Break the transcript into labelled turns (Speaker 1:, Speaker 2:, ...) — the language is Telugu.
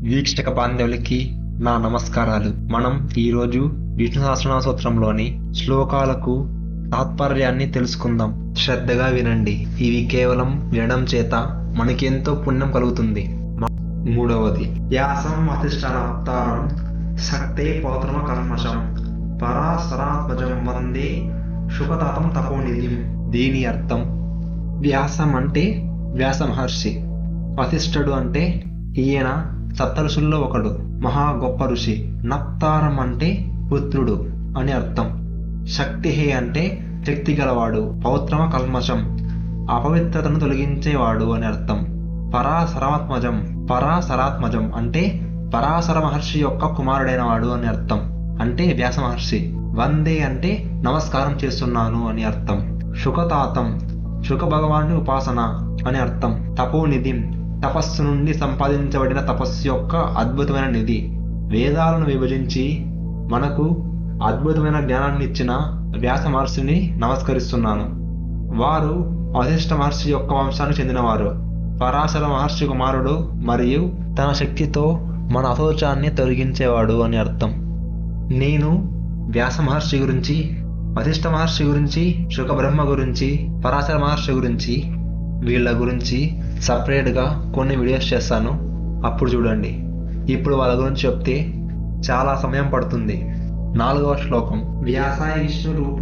Speaker 1: వీక్షక బాంధవులకి నా నమస్కారాలు. మనం ఈరోజు విష్ణు సహస్రనామ స్తోత్రంలోని శ్లోకాలకు తాత్పర్యాన్ని తెలుసుకుందాం. శ్రద్ధగా వినండి. ఇవి కేవలం వినడం చేత మనకెంతో పుణ్యం కలుగుతుంది. మూడవది, వ్యాసం వసిష్ఠనప్తారం శక్తే పౌత్రమ కల్మషం పరాశరాత్మజం వందే శుకతాతం తపోనిధిం. దీని అర్థం, వ్యాసం అంటే వ్యాస మహర్షి, వశిష్ఠుడు అంటే ఈయన సప్తఋషుల్లో ఒకడు, మహా గొప్ప ఋషి. నప్తారం అంటే పుత్రుడు అని అర్థం. శక్తి అంటే శక్తి గలవాడు. పౌత్రమ కల్మషం అపవిత్రతను తొలగించేవాడు అని అర్థం. పరాశరాత్మజం అంటే పరాశర మహర్షి యొక్క కుమారుడైన వాడు అని అర్థం, అంటే వ్యాస మహర్షి. వందే అంటే నమస్కారం చేస్తున్నాను అని అర్థం. శుకతాతం శుక భగవాన్ని ఉపాసన అని అర్థం. తపోనిధిం తపస్సు నుండి సంపాదించబడిన తపస్సు యొక్క అద్భుతమైన నిధి. వేదాలను విభజించి మనకు అద్భుతమైన జ్ఞానాన్ని ఇచ్చిన వ్యాస మహర్షిని నమస్కరిస్తున్నాను. వారు వశిష్ఠ మహర్షి యొక్క వంశానికి చెందినవారు. పరాశర మహర్షి కుమారుడు మరియు తన శక్తితో మన అశోచాన్ని తొలగించేవాడు అని అర్థం. నేను వ్యాస మహర్షి గురించి, వశిష్ఠ మహర్షి గురించి, శుక బ్రహ్మ గురించి, పరాశర మహర్షి గురించి, వీళ్ళ గురించి సపరేట్గా కొన్ని వీడియోస్ చేస్తాను, అప్పుడు చూడండి. ఇప్పుడు వాళ్ళ గురించి చెప్తే చాలా సమయం పడుతుంది. 4వ శ్లోకం, వ్యాసాయ విష్ణు రూప